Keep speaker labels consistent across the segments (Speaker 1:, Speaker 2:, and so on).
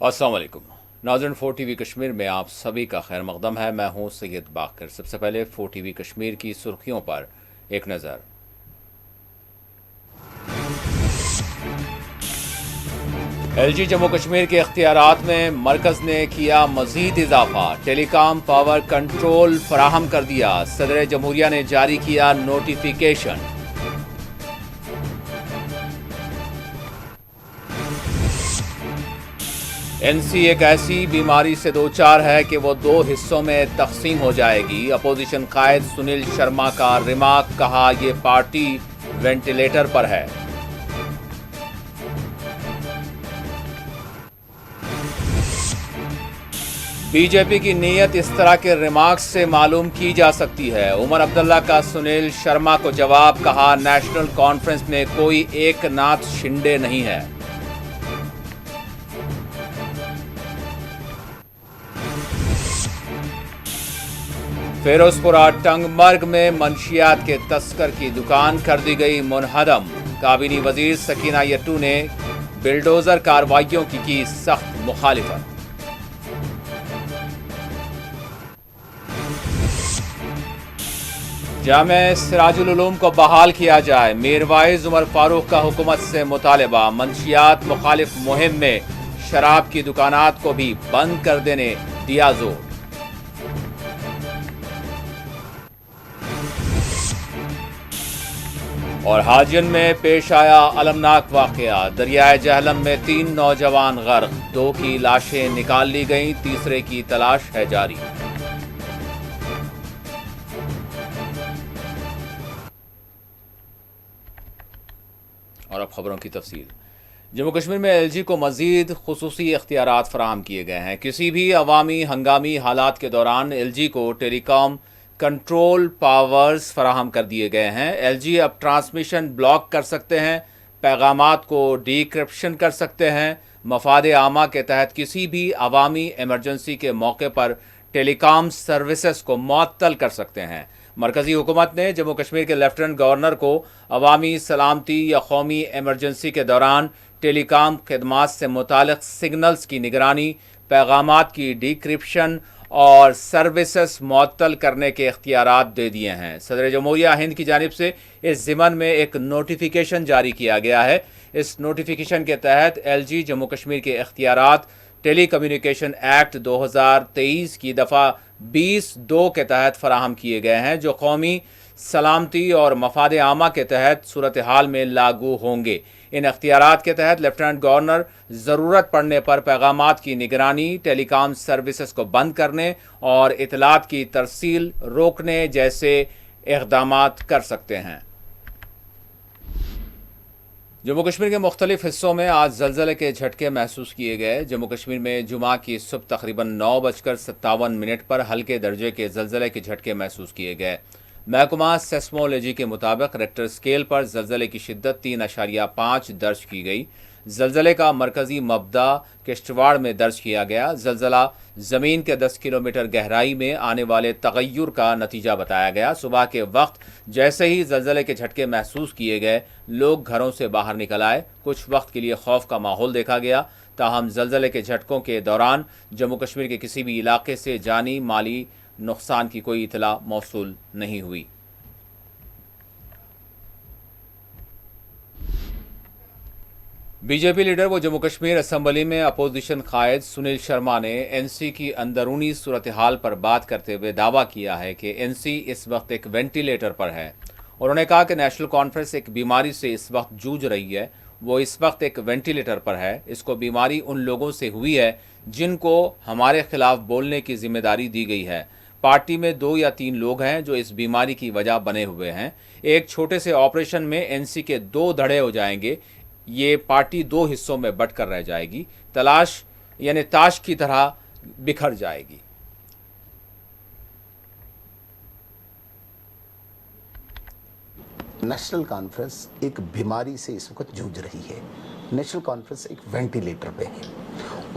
Speaker 1: अस्सलाम वालेकुम नाज़रीन, 4 टीवी कश्मीर में आप सभी का खैर मकदम है। मैं हूं सैयद बाकर। सबसे पहले 4 टीवी कश्मीर की सुर्खियों पर एक नज़र। एलजी जम्मू कश्मीर के इख्तियारात में मरकज़ ने किया मज़ीद इजाफा, टेलीकॉम पावर कंट्रोल फराहम कर दिया। सदर जमहूरिया ने जारी किया नोटिफिकेशन। एनसी एक ऐसी बीमारी से दो चार है कि वो दो हिस्सों में तकसीम हो जाएगी। अपोजिशन कायद सुनील शर्मा का रिमार्क, कहा ये पार्टी वेंटिलेटर पर है। बीजेपी की नीयत इस तरह के रिमार्क्स से मालूम की जा सकती है। उमर अब्दुल्ला का सुनील शर्मा को जवाब, कहा नेशनल कॉन्फ्रेंस में कोई एक नाथ शिंदे नहीं है। फिरोजपुरा टंगमर्ग में मंशियात के तस्कर की दुकान कर दी गई मुनहदम। काबीनी वजीर सकीना यट्टू ने बिल्डोजर कार्रवाइयों की सख्त मुखालिफत। जामे सिराजुल उलूम को बहाल किया जाए, मीरवाइज उमर फारूक का हुकूमत से मुतालबा। मंशियात मुखालिफ मुहिम में शराब की दुकानात को भी बंद कर देने दिया जोर। और हाजिन में पेश आया अलमनाक वाकया, दरियाए जहलम में 3 नौजवान गर्क, 2 की लाशें निकाल ली गईं, तीसरे की तलाश है जारी। और अब खबरों की तफसील। जम्मू कश्मीर में एलजी को मजीद खुसूसी इख्तियारात फराहम किए गए हैं। किसी भी अवामी हंगामी हालात के दौरान एलजी को टेलीकॉम कंट्रोल पावर्स फराहम कर दिए गए हैं। एलजी अब ट्रांसमिशन ब्लॉक कर सकते हैं, पैगामात को डिक्रिप्शन कर सकते हैं, मफाद आमा के तहत किसी भी अवामी इमरजेंसी के मौके पर टेलीकॉम सर्विसेज को मुअत्तल कर सकते हैं। मरकज़ी हुकूमत ने जम्मू कश्मीर के लेफ्टिनेंट गवर्नर को अवामी सलामती या कौमी इमरजेंसी के दौरान टेलीकॉम खदमात से मुतालिक सिग्नल्स की निगरानी, पैगामात की डिक्रिप्शन और सर्विसेज मुअत्तल करने के इख्तियारात दे दिए हैं। सदर जमहूरिया हिंद की जानिब से इस ज़िमन में एक नोटिफिकेशन जारी किया गया है। इस नोटिफिकेशन के तहत एलजी जम्मू कश्मीर के इख्तियारात टेली कम्युनिकेशन एक्ट 2023 की दफ़ा 20(2) के तहत फराहम किए गए हैं, जो कौमी सलामती और मफाद आमा के तहत सूरत हाल में लागू होंगे। इन अख्तियारात के तहत लेफ्टिनेंट गवर्नर ज़रूरत पड़ने पर पैगामात की निगरानी, टेलीकॉम सर्विसेज को बंद करने और इतलात की तरसील रोकने जैसे इक़दामात कर सकते हैं। जम्मू कश्मीर के मुख्तलिफ हिस्सों में आज ज़लज़ले के झटके महसूस किए गए। जम्मू कश्मीर में जुमा की सुबह तकरीबन 9:57 पर हल्के दर्जे के ज़लज़ले के झटके महसूस किए गए। महकमा सेस्मोलॉजी के मुताबिक रेक्टर स्केल पर ज़लज़ले की शिद्दत 3.5 दर्ज की गई। ज़लज़ले का मरकज़ी मबदा किश्तवाड़ में दर्ज किया गया। ज़लज़ला ज़मीन के 10 किलोमीटर गहराई में आने वाले तगय्युर का नतीजा बताया गया। सुबह के वक्त जैसे ही ज़लज़ले के झटके महसूस किए गए, लोग घरों से बाहर निकल आए। कुछ वक्त के लिए खौफ का माहौल देखा गया। ताहम ज़लज़ले के झटकों के दौरान जम्मू कश्मीर के किसी भी इलाके से जानी माली नुकसान की कोई इतला मौसूल नहीं हुई। बीजेपी लीडर व जम्मू कश्मीर असम्बली में अपोजिशन कायद सुनील शर्मा ने एनसी की अंदरूनी सूरत हाल पर बात करते हुए दावा किया है कि एनसी इस वक्त एक वेंटिलेटर पर है। उन्होंने कहा कि नेशनल कॉन्फ्रेंस एक बीमारी से इस वक्त जूझ रही है, वो इस वक्त एक वेंटिलेटर पर है। इसको बीमारी उन लोगों से हुई है जिनको हमारे खिलाफ बोलने की जिम्मेदारी दी गई है। पार्टी में 2 या 3 लोग हैं जो इस बीमारी की वजह बने हुए हैं। एक छोटे से ऑपरेशन में एनसी के 2 धड़े हो जाएंगे। ये पार्टी 2 हिस्सों में बंटकर रह जाएगी, तलाश यानी ताश की तरह बिखर जाएगी।
Speaker 2: नेशनल कॉन्फ्रेंस एक बीमारी से इस वक्त जूझ रही है। नेशनल कॉन्फ्रेंस एक वेंटिलेटर पे है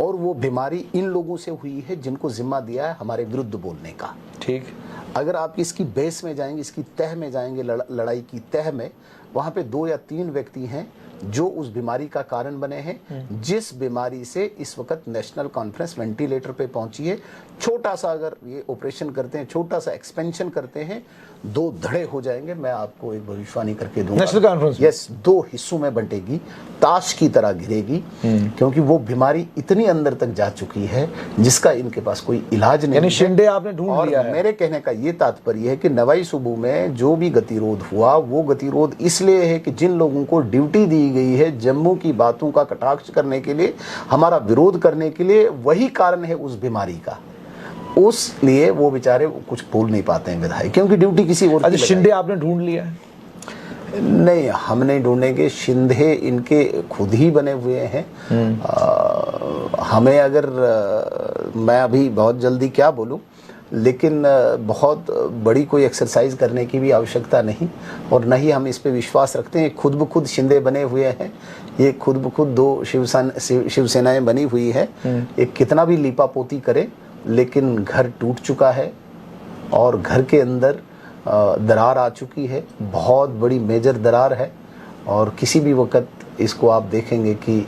Speaker 2: और वो बीमारी इन लोगों से हुई है जिनको जिम्मा दिया है हमारे विरुद्ध बोलने का। ठीक, अगर आप इसकी बेस में जाएंगे, इसकी तह में जाएंगे, लड़ाई की तह में, वहाँ पे 2 या 3 व्यक्ति हैं जो उस बीमारी का कारण बने हैं, जिस बीमारी से इस वक्त नेशनल कॉन्फ्रेंस वेंटिलेटर पे पहुंची है। छोटा सा अगर ये ऑपरेशन करते हैं, छोटा सा एक्सपेंशन करते हैं, 2 धड़े हो जाएंगे। मैं आपको एक भविष्यवाणी करके दूंगा,
Speaker 3: नेशनल कॉन्फ्रेंस
Speaker 2: यस 2 हिस्सों में बंटेगी, ताश की तरह गिरेगी, क्योंकि वो बीमारी इतनी अंदर तक जा चुकी है जिसका इनके पास कोई इलाज नहीं
Speaker 3: यानी
Speaker 2: है।
Speaker 3: शिंदे आपने ढूंढ लिया है।
Speaker 2: मेरे कहने का ये तात्पर्य है कि नवाई सूबू में जो भी गतिरोध हुआ, वो गतिरोध इसलिए है कि जिन लोगों को ड्यूटी दी गई है जम्मू की बातों का कटाक्ष करने के लिए, हमारा विरोध करने के लिए, वही कारण है उस बीमारी का। उस लिए वो बेचारे कुछ बोल नहीं पाते हैं विधायक, क्योंकि ड्यूटी किसी और की।
Speaker 3: शिंदे आपने ढूंढ लिया है?
Speaker 2: नहीं, हम नहीं ढूंढेंगे। शिंदे इनके खुद ही बने हुए हैं। हमें अगर मैं अभी बहुत जल्दी क्या बोलूं, लेकिन बहुत बड़ी कोई एक्सरसाइज करने की भी आवश्यकता नहीं, और न ही हम इस पे विश्वास रखते हैं। खुद ब खुद शिंदे बने हुए हैं, ये खुद ब खुद 2 शिवसेनाएं बनी हुई है। एक कितना भी लीपापोती करे, लेकिन घर टूट चुका है और घर के अंदर दरार आ चुकी है, बहुत बड़ी मेजर दरार है, और किसी भी वक्त इसको आप देखेंगे कि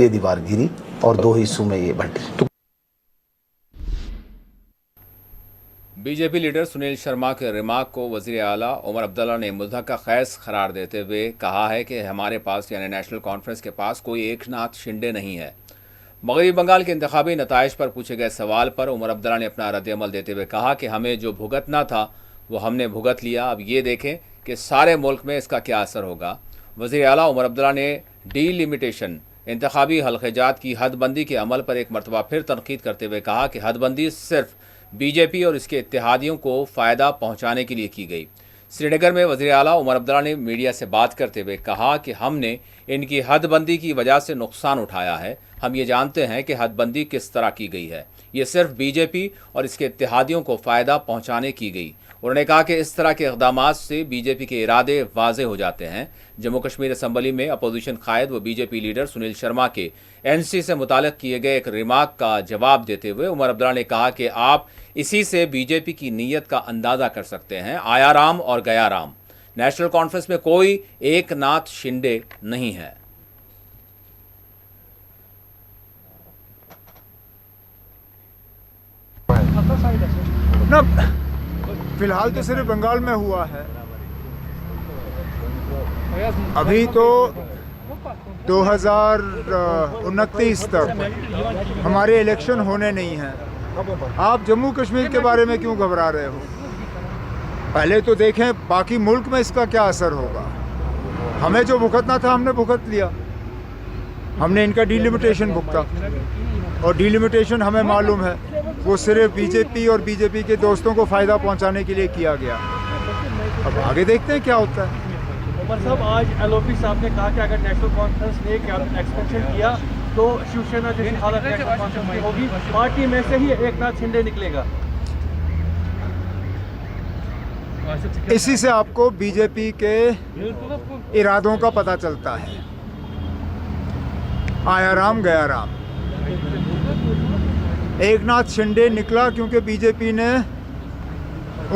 Speaker 2: ये दीवार गिरी और 2 हिस्सों में ये बंटी।
Speaker 1: बीजेपी लीडर सुनील शर्मा के रिमार्क को वजीर आला उमर अब्दुल्ला ने मुद्दा खैस करार देते हुए कहा है कि हमारे पास यानी नेशनल कॉन्फ्रेंस के पास कोई एकनाथ शिंदे नहीं है। मगरबी बंगाल के इंतखाबी नताइज पर पूछे गए सवाल पर उमर अब्दुल्ला ने अपना रद्द-ए-अमल देते हुए कहा कि हमें जो भुगतना था वो हमने भुगत लिया, अब ये देखें कि सारे मुल्क में इसका क्या असर होगा। वज़ीर आला उमर अब्दुल्ला ने डीलिमिटेशन इंतखाबी हल्क़ेजात की हदबंदी के अमल पर एक मरतबा फिर तनकीद करते हुए कहा कि हदबंदी सिर्फ बीजेपी और इसके इत्तेहादियों को फ़ायदा पहुँचाने के लिए की गई। श्रीनगर में वज़ीर आला उमर अब्दुल्ला ने मीडिया से बात करते हुए कहा कि हमने इनकी हदबंदी की वजह से नुकसान उठाया है। हम ये जानते हैं कि हदबंदी किस तरह की गई है, ये सिर्फ बीजेपी और इसके इत्तेहादियों को फ़ायदा पहुँचाने की गई। उन्होंने कहा कि इस तरह के इक़दामात से बीजेपी के इरादे वाज़े हो जाते हैं। जम्मू कश्मीर असम्बली में अपोजिशन कायद व बीजेपी लीडर सुनील शर्मा के एनसी से मुताल्लिक़ किए गए एक रिमार्क का जवाब देते हुए उमर अब्दुल्ला ने कहा कि आप इसी से बीजेपी की नीयत का अंदाज़ा कर सकते हैं। आया राम और गया राम, नेशनल कॉन्फ्रेंस में कोई एकनाथ शिंदे नहीं है।
Speaker 4: ना फिलहाल तो सिर्फ बंगाल में हुआ है, अभी तो 2029 तक हमारे इलेक्शन होने नहीं हैं। आप जम्मू कश्मीर के बारे में क्यों घबरा रहे हो? पहले तो देखें बाकी मुल्क में इसका क्या असर होगा। हमें जो भुगतना था हमने भुगत लिया, हमने इनका डीलिमिटेशन भुगता, और डीलिमिटेशन हमें मालूम है वो सिर्फ बीजेपी और बीजेपी के दोस्तों को फ़ायदा पहुंचाने के लिए किया गया। अब आगे देखते हैं क्या होता है।
Speaker 5: उमर साहब, आज एलओपी साहब ने कहा कि अगर नेशनल कॉन्फ्रेंस ने एक्सपेंशन किया तो शिवसेना जैसी हालत नेशनल कॉन्फ्रेंस की होगी, पार्टी में से ही एकनाथ शिंदे निकलेगा।
Speaker 4: इसी से आपको बीजेपी के इरादों का पता चलता है। आया राम गया राम। एकनाथ शिंदे निकला क्योंकि बीजेपी ने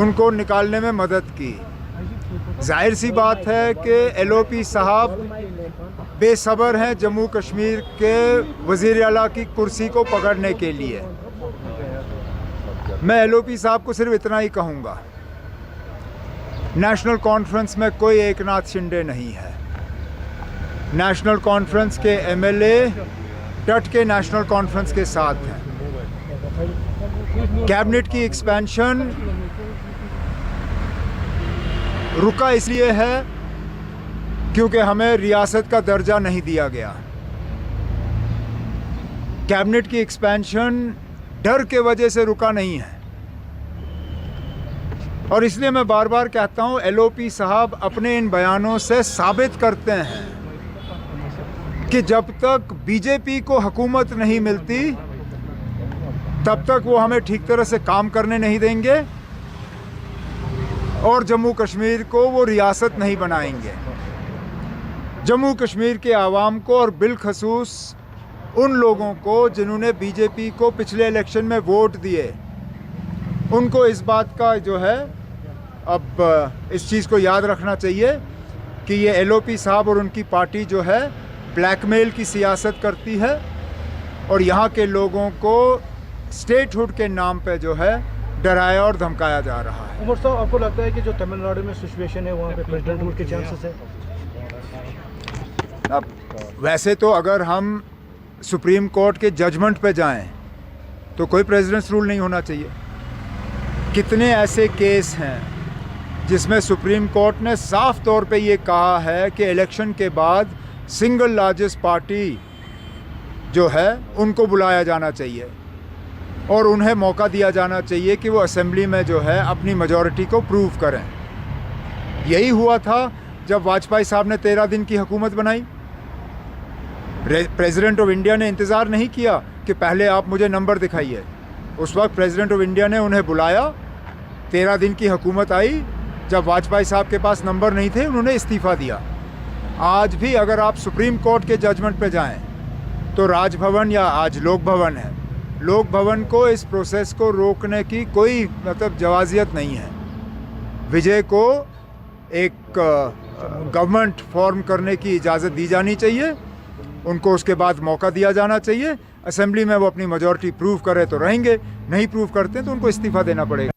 Speaker 4: उनको निकालने में मदद की। जाहिर सी बात है कि एलओपी साहब बेसब्र हैं जम्मू कश्मीर के वज़ीर आला की कुर्सी को पकड़ने के लिए। मैं एलओपी साहब को सिर्फ इतना ही कहूँगा, नेशनल कॉन्फ्रेंस में कोई एकनाथ शिंदे नहीं है। नेशनल कॉन्फ्रेंस के एमएलए डट के नेशनल कॉन्फ्रेंस के साथ हैं। कैबिनेट की एक्सपेंशन रुका इसलिए है क्योंकि हमें रियासत का दर्जा नहीं दिया गया। कैबिनेट की एक्सपेंशन डर के वजह से रुका नहीं है, और इसलिए मैं बार बार कहता हूं एलओपी साहब अपने इन बयानों से साबित करते हैं कि जब तक बीजेपी को हुकूमत नहीं मिलती तब तक वो हमें ठीक तरह से काम करने नहीं देंगे और जम्मू कश्मीर को वो रियासत नहीं बनाएंगे। जम्मू कश्मीर के आवाम को और बिलखसूस उन लोगों को जिन्होंने बीजेपी को पिछले इलेक्शन में वोट दिए, उनको इस बात का जो है अब इस चीज़ को याद रखना चाहिए कि ये एलओपी साहब और उनकी पार्टी जो है ब्लैकमेल की सियासत करती है और यहाँ के लोगों को स्टेटहुड के नाम पे जो है डराया और धमकाया जा रहा है।
Speaker 3: उमर साहब, आपको लगता है कि जो तमिलनाडु में सिचुएशन है वहाँ पे प्रेसिडेंट रूल के चांसेस है?
Speaker 4: अब वैसे तो अगर हम सुप्रीम कोर्ट के जजमेंट पे जाएं तो कोई प्रेसिडेंट्स रूल नहीं होना चाहिए। कितने ऐसे केस हैं जिसमें सुप्रीम कोर्ट ने साफ तौर पे ये कहा है कि इलेक्शन के बाद सिंगल लार्जेस्ट पार्टी जो है उनको बुलाया जाना चाहिए और उन्हें मौका दिया जाना चाहिए कि वो असेंबली में जो है अपनी मेजॉरिटी को प्रूव करें। यही हुआ था जब वाजपेयी साहब ने 13 दिन की हुकूमत बनाई। प्रेसिडेंट ऑफ इंडिया ने इंतज़ार नहीं किया कि पहले आप मुझे नंबर दिखाइए। उस वक्त प्रेसिडेंट ऑफ इंडिया ने उन्हें बुलाया, 13 दिन की हुकूमत आई। जब वाजपेयी साहब के पास नंबर नहीं थे उन्होंने इस्तीफ़ा दिया। आज भी अगर आप सुप्रीम कोर्ट के जजमेंट पे जाएं तो राजभवन या आज लोक भवन है, लोक भवन को इस प्रोसेस को रोकने की कोई मतलब जवाजियत नहीं है। विजय को एक गवर्नमेंट फॉर्म करने की इजाज़त दी जानी चाहिए, उनको उसके बाद मौका दिया जाना चाहिए। असेंबली में वो अपनी मेजॉरिटी प्रूव करे तो रहेंगे, नहीं प्रूव करते तो उनको इस्तीफ़ा देना पड़ेगा।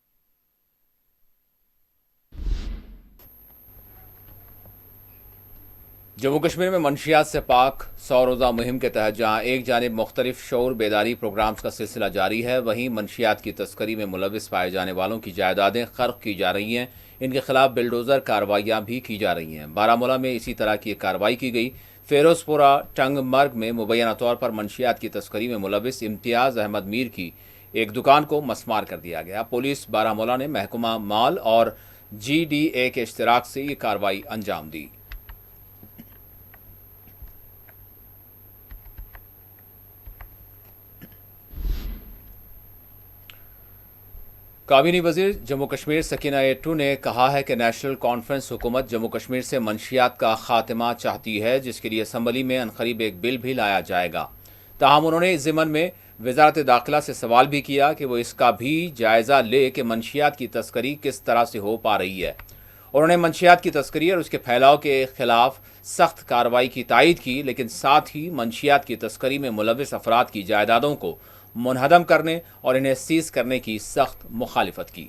Speaker 1: जम्मू कश्मीर में मंशियात से पाक 100 रोज़ा मुहिम के तहत जहां एक जानिब मुख्तलिफ शऊर बेदारी प्रोग्राम्स का सिलसिला जारी है, वहीं मंशियात की तस्करी में मुलविस पाए जाने वालों की जायदादें खर्क की जा रही हैं। इनके खिलाफ बिल्डोज़र कार्रवाइयाँ भी की जा रही हैं। बारामूला में इसी तरह की एक कार्रवाई की गई। फिरोजपुरा टंगमर्ग में मुबैना तौर पर मंशियात की तस्करी में मुलविस इम्तियाज़ अहमद मीर की एक दुकान को मसमार कर दिया गया। पुलिस बारामूला ने महकमा माल और GDA के इश्तिराक से ये कार्रवाई अंजाम दी। काबीनी वजीर जम्मू कश्मीर सकीना येट्टू ने कहा है कि नेशनल कॉन्फ्रेंस हुकूमत जम्मू कश्मीर से मंशियात का खात्मा चाहती है, जिसके लिए असम्बली में अनकरीब एक बिल भी लाया जाएगा। ताहम उन्होंने इस ज़िमन में वजारत दाखिला से सवाल भी किया कि वो इसका भी जायज़ा ले कि मंशियात की तस्करी किस तरह से हो पा रही है। उन्होंने मंशियात की तस्करी और उसके फैलाव के खिलाफ सख्त कार्रवाई की तायद की, लेकिन साथ ही मंशियात की तस्करी में मुलविस अफराद की जायदादों को मुनहदम करने और इन्हें सीज करने की सख्त मुखालिफत की।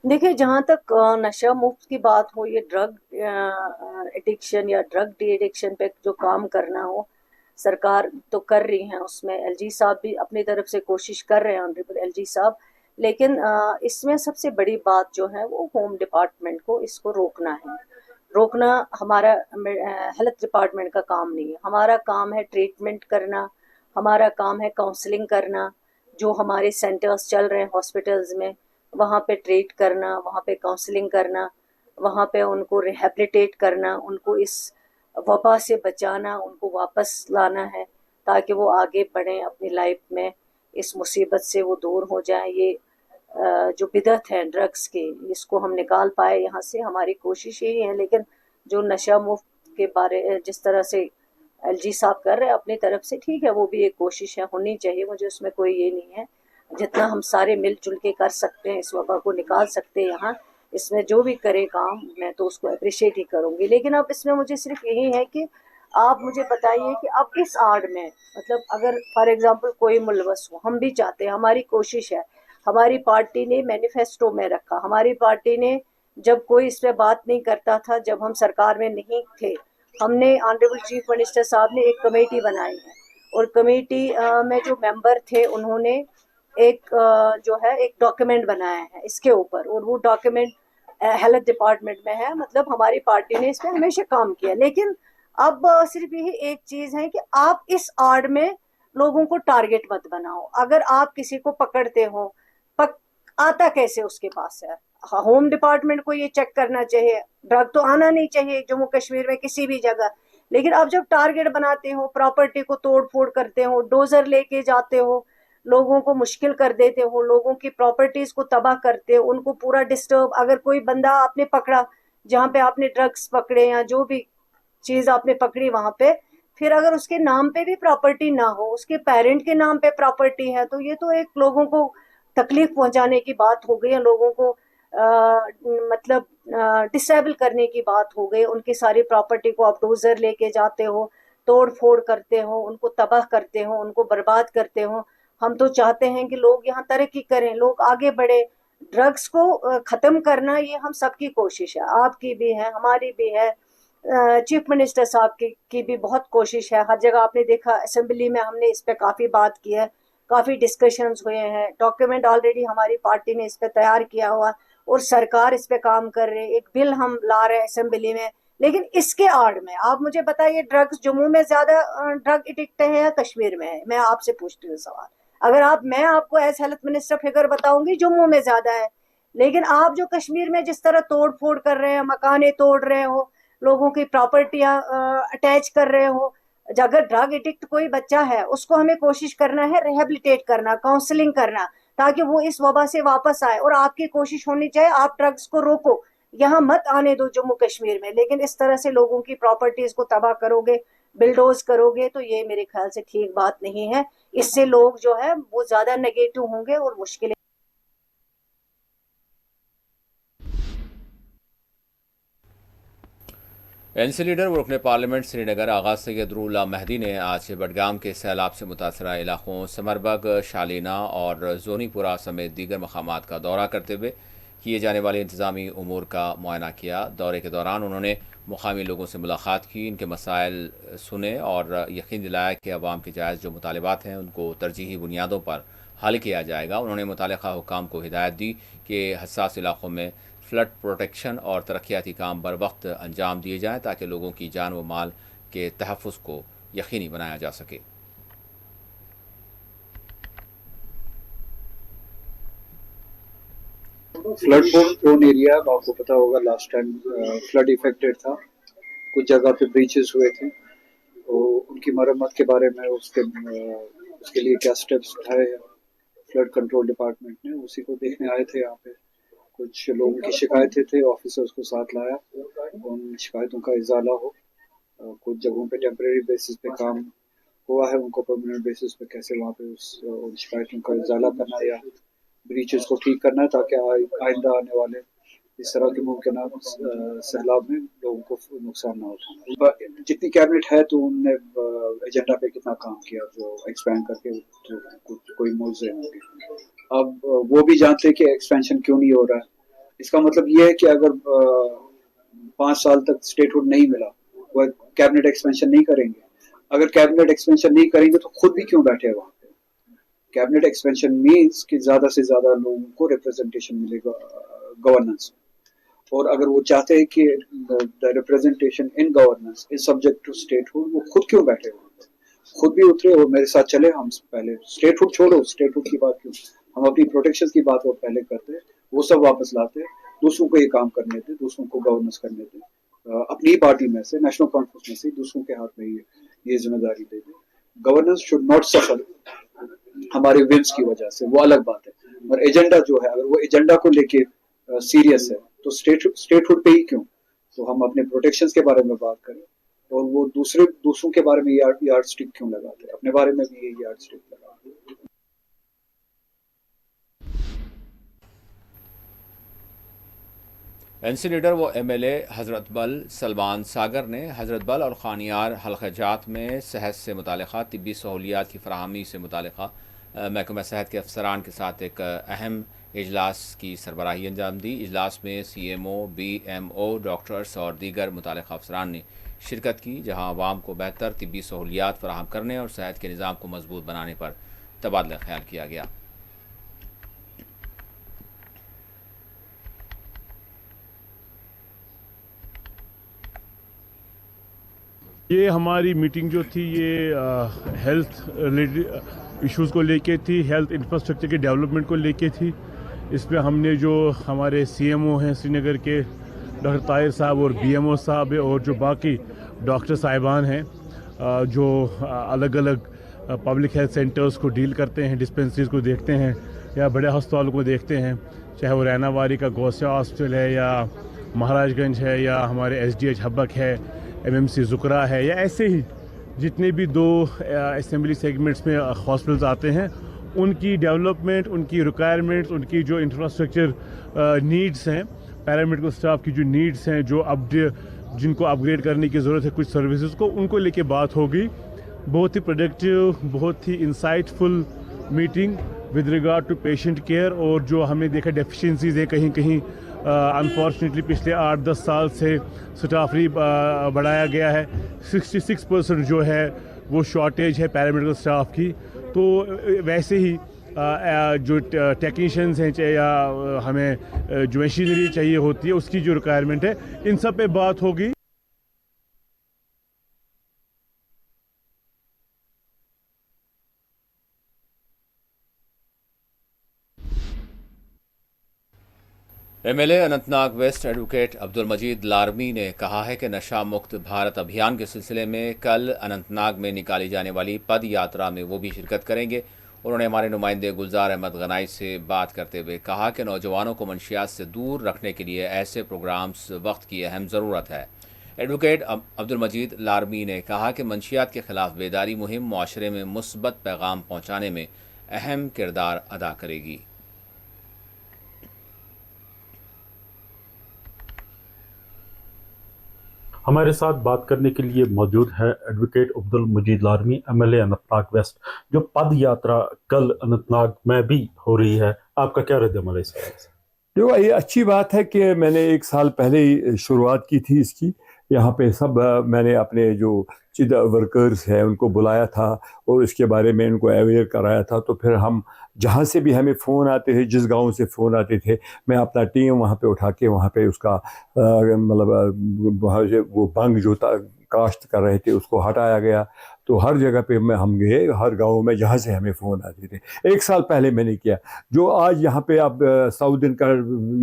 Speaker 6: देखिए, जहाँ तक नशा मुफ्त की बात हो, ये ड्रग एडिक्शन या ड्रग डी एडिक्शन पे जो काम करना हो, सरकार तो कर रही है। उसमें LG साहब भी अपनी तरफ से कोशिश कर रहे हैं, ऑनरेबल LG साहब। लेकिन इसमें सबसे बड़ी बात जो है वो होम डिपार्टमेंट को इसको रोकना है। रोकना हमारा हेल्थ डिपार्टमेंट का काम नहीं है। हमारा काम है ट्रीटमेंट करना, हमारा काम है काउंसलिंग करना। जो हमारे सेंटर्स चल रहे हैं हॉस्पिटल्स में, वहाँ पे ट्रीट करना, वहाँ पे काउंसलिंग करना, वहाँ पे उनको रिहेबिलिटेट करना, उनको इस वबा से बचाना, उनको वापस लाना है ताकि वो आगे बढ़ें अपनी लाइफ में, इस मुसीबत से वो दूर हो जाएं। ये जो बिदअत है ड्रग्स की, इसको हम निकाल पाए यहाँ से, हमारी कोशिश यही है। लेकिन जो नशा मुफ्त के बारे जिस तरह से LG साहब कर रहे हैं अपनी तरफ से, ठीक है, वो भी एक कोशिश है, होनी चाहिए, मुझे उसमें कोई ये नहीं है। जितना हम सारे मिलजुल के कर सकते हैं, इस वबा को निकाल सकते हैं यहाँ, इसमें जो भी करे काम, मैं तो उसको अप्रिशिएट ही करूँगी। लेकिन अब इसमें मुझे सिर्फ यही है कि आप मुझे बताइए कि अब इस आड़ में, मतलब अगर फॉर एग्जांपल कोई मुलवस हो, हम भी चाहते हैं, हमारी कोशिश है, हमारी पार्टी ने मैनिफेस्टो में रखा, हमारी पार्टी ने जब कोई इस पर बात नहीं करता था, जब हम सरकार में नहीं थे, हमने ऑनरेबल चीफ मिनिस्टर साहब ने एक कमेटी बनाई है और कमेटी में जो मेंबर थे उन्होंने एक जो है एक डॉक्यूमेंट बनाया है इसके ऊपर, और वो डॉक्यूमेंट हेल्थ डिपार्टमेंट में है। मतलब हमारी पार्टी ने इस पर हमेशा काम किया। लेकिन अब सिर्फ यही एक चीज है कि आप इस आड़ में लोगों को टारगेट मत बनाओ। अगर आप किसी को पकड़ते हो, आता कैसे उसके पास है? होम डिपार्टमेंट को ये चेक करना चाहिए। ड्रग तो आना नहीं चाहिए जम्मू कश्मीर में किसी भी जगह। लेकिन आप जब टारगेट बनाते हो, प्रॉपर्टी को तोड़ फोड़ करते हो, डोजर लेके जाते हो, लोगों को मुश्किल कर देते हो, लोगों की प्रॉपर्टीज को तबाह करते हो, उनको पूरा डिस्टर्ब। अगर कोई बंदा आपने पकड़ा जहाँ पे आपने ड्रग्स पकड़े या जो भी चीज आपने पकड़ी वहां पे, फिर अगर उसके नाम पे भी प्रॉपर्टी ना हो, उसके पेरेंट के नाम पे प्रॉपर्टी है, तो ये तो एक लोगों को तकलीफ पहुंचाने की बात हो गई है, लोगों को मतलब डिसेबल करने की बात हो गई। उनकी सारी प्रॉपर्टी को आप डोजर लेके जाते हो, तोड़ फोड़ करते हो, उनको तबाह करते हो, उनको बर्बाद करते हो। हम तो चाहते हैं कि लोग यहाँ तरक्की करें, लोग आगे बढ़े। ड्रग्स को खत्म करना ये हम सबकी कोशिश है, आपकी भी है, हमारी भी है, चीफ मिनिस्टर साहब की भी बहुत कोशिश है। हर जगह आपने देखा, असेंबली में हमने इस पे काफी बात की है, काफी डिस्कशंस हुए हैं, डॉक्यूमेंट ऑलरेडी हमारी पार्टी ने इस पे तैयार किया हुआ और सरकार इस पे काम कर रहे हैं। एक बिल हम ला रहे हैं असेंबली में, लेकिन इसके आड़ में आप मुझे बताइए, ड्रग्स जम्मू में ज्यादा ड्रग एडिक्ट है या कश्मीर में है? मैं आपसे पूछती हूँ सवाल। अगर मैं आपको एज हेल्थ मिनिस्टर फिगर बताऊंगी जम्मू में ज्यादा है, लेकिन आप जो कश्मीर में जिस तरह तोड़ फोड़ कर रहे हैं, मकाने तोड़ रहे हो, लोगों की प्रॉपर्टियां अटैच कर रहे हो, अगर ड्रग एडिक्ट कोई बच्चा है उसको हमें कोशिश करना है रिहेबिलिटेट करना, काउंसलिंग करना, ताकि वो इस वबा से वापस आए। और आपकी कोशिश होनी चाहिए आप ड्रग्स को रोको, यहाँ मत आने दो जम्मू कश्मीर में। लेकिन इस तरह से लोगों की प्रॉपर्टीज को तबाह करोगे, बिल्डोज करोगे, तो ये मेरे ख्याल से ठीक बात नहीं है। इससे लोग जो है वो ज्यादा नेगेटिव होंगे और मुश्किलें।
Speaker 1: एनसी लीडर व रुकने पार्लियामेंट श्रीनगर आगा सैयद रूहुल्लाह महदी ने आज बडगाम के सैलाब से मुतासरा इलाकों समरबग, शालीना और जोनीपुरा समेत दीगर मकामात का दौरा करते हुए किए जाने वाले इंतजामी उमूर का मुआयना किया। दौरे के दौरान उन्होंने मुकामी लोगों से मुलाकात की, इनके मसाइल सुने और यकीन दिलाया कि अवाम के जायज़ जो मुतालबात हैं उनको तरजीही बुनियादों पर हल किया जाएगा। उन्होंने मुतल्लिक़ा हुक्काम को हिदायत दी कि हसास इलाकों में फ्लड प्रोटेक्शन और तरक्याती काम बर वक्त अंजाम दिए जाएँ ताकि लोगों की जान व माल के तहफ़्फ़ुज़ को यकीनी बनाया जा सके।
Speaker 7: फ्लड प्रोन एरिया, आपको पता होगा लास्ट टाइम फ्लड इफेक्टेड था, कुछ जगह पे ब्रीचेस हुए थे, तो उनकी मरम्मत के बारे में उसके लिए क्या स्टेप्स उठाए हैं फ्लड कंट्रोल डिपार्टमेंट ने, उसी को देखने आए थे। यहाँ पे कुछ लोगों की शिकायतें थे, ऑफिसर्स को साथ लाया, उन शिकायतों का इजाला हो। कुछ जगहों पे टेम्परेरी बेसिस पे काम हुआ है, उनको परमानेंट बेसिस पे कैसे वहाँ पे उन शिकायतों का इजाला करना या ब्रीचेस को ठीक करना है ताकि आइंदा आने वाले इस तरह के मुमकिन सैलाब में लोगों को नुकसान ना हो। जितनी कैबिनेट है तो उनने एजेंडा पे कितना काम किया जो एक्सपैंड करके जो कोई मौजूद होंगे। अब वो भी जानते हैं कि एक्सपेंशन क्यों नहीं हो रहा है। इसका मतलब ये है कि अगर 5 साल तक स्टेटहुड नहीं मिला, वो कैबिनेट एक्सपेंशन नहीं करेंगे। अगर कैबिनेट एक्सपेंशन नहीं करेंगे तो खुद भी क्यों बैठे वहाँ पे। कैबिनेट एक्सपेंशन मीन्स कि ज्यादा से ज्यादा लोगों को रिप्रेजेंटेशन मिलेगा गवर्नेंस, और अगर वो चाहते हैं कि the representation in governance is subject to statehood, वो खुद क्यों बैठे हुए, खुद भी उतरे और मेरे साथ चले। हम पहले स्टेटहुड छोड़ो, स्टेटहुड की बात क्यों, हम अपनी प्रोटेक्शन की बात वो पहले करते, वो सब वापस लाते, दूसरों को ये काम करने थे, दूसरों को गवर्नेंस करने थे, अपनी पार्टी में से, नेशनल कॉन्फ्रेंस में से दूसरों के हाथ में ये जिम्मेदारी दे दे। गवर्नेंस शुड नॉट सफर हमारे विम्स की वजह से, वो अलग बात है। और एजेंडा जो है, अगर वो एजेंडा को लेके सीरियस है तो स्टेटहुड पे ही क्यों, तो हम अपने प्रोटेक्शन के बारे में बात करें, और वो दूसरों के बारे में यार्ड स्टिक क्यों लगाते, अपने बारे में भी ये यार्ड स्टिक लगाते।
Speaker 1: एनसी लीडर व एमएलए हज़रत बल सलमान सागर ने हज़रत बल और खानियार हल्का जात में सेहत से मुतालिका तिब्बी सहूलियात की फराहमी से मुतालिका महकमा सेहत के अफसरान के साथ एक अहम इजलास की सरबराही अंजाम दी। इजलास में CMO, BMO, डॉक्टर्स और दीगर मुतालिका अफसरान ने शिरकत की, जहाँ आवाम को बेहतर तिब्बी सहूलियात फराहम करने और सेहत के निज़ाम को मजबूत बनाने पर तबादला ख्याल किया गया।
Speaker 3: ये हमारी मीटिंग जो थी ये हेल्थ रिलेटेड इश्यूज़ को लेके थी, हेल्थ इंफ्रास्ट्रक्चर के डेवलपमेंट को लेके थी। इसमें हमने जो हमारे CMO हैं श्रीनगर के डॉक्टर ताहिर साहब और BMO साहब है, और जो बाकी डॉक्टर साहिबान हैं जो अलग अलग पब्लिक हेल्थ सेंटर्स को डील करते हैं, डिस्पेंसरीज को देखते हैं या बड़े अस्पतालों को देखते हैं, चाहे वो रैनावारी का गौसिया हॉस्पिटल है या महाराजगंज है या हमारे SDH हब्बक है, MMC जुकरा है, या ऐसे ही जितने भी 2 असेंबली सेगमेंट्स में हॉस्पिटल्स आते हैं उनकी डेवलपमेंट, उनकी रिक्वायरमेंट्स, उनकी जो इंफ्रास्ट्रक्चर नीड्स हैं, पैरामेडिकल स्टाफ की जो नीड्स हैं, जो जिनको अपग्रेड करने की ज़रूरत है कुछ सर्विसेज को, उनको लेके बात होगी। बहुत ही प्रोडक्टिव, बहुत ही insightful meeting with regard to patient care. और जो हमने देखा डेफिशिएंसीज है कहीं कहीं, अनफॉर्चुनेटली पिछले 8-10 साल से स्टाफ बढ़ाया गया है। 66% जो है वो शॉर्टेज है पैरामेडिकल स्टाफ की। तो वैसे ही जो टेक्नीशियंस हैं चाहे या हमें जो मशीनरी चाहिए होती है उसकी जो रिक्वायरमेंट है, इन सब पे बात होगी।
Speaker 1: MLA Anantnag west advocate Abdul Majeed Larmi ने कहा है कि नशा मुक्त भारत अभियान के सिलसिले में कल अनंतनाग में निकाली जाने वाली पद यात्रा में वो भी शिरकत करेंगे। उन्होंने हमारे नुमाइंदे गुलजार अहमद गनाई से बात करते हुए कहा कि नौजवानों को मंशियात से दूर रखने के लिए ऐसे प्रोग्राम्स वक्त की अहम ज़रूरत है। एडवोकेट अब्दुल मजीद लारमी ने कहा कि मंशियात के खिलाफ बेदारी मुहिम मुआशरे में मुस्बत पैगाम पहुँचाने में अहम किरदार अदा करेगी।
Speaker 8: हमारे साथ बात करने के लिए मौजूद है advocate Abdul Majeed लारमी, MLA Anantnag waste. जो पद यात्रा कल अनंतनाग में भी हो रही है, आपका क्या रद्द-ए-अमल है इस बारे में?
Speaker 9: जो ये अच्छी बात है कि मैंने 1 साल पहले ही शुरुआत की थी इसकी। यहाँ पे सब मैंने अपने जो चिद वर्कर्स हैं उनको बुलाया था और इसके बारे में उनको अवेयर कराया था। तो फिर हम जहाँ से भी हमें फ़ोन आते थे, जिस गांव से फ़ोन आते थे, मैं अपना टीम वहाँ पे उठा के वहाँ पे उसका मतलब वहाँ से वो बंग जो काश्त कर रहे थे उसको हटाया गया। तो हर जगह पे हम गए, हर गांव में जहाँ से हमें फ़ोन आते थे। 1 साल पहले मैंने किया। जो आज यहाँ पे अब 100 दिन का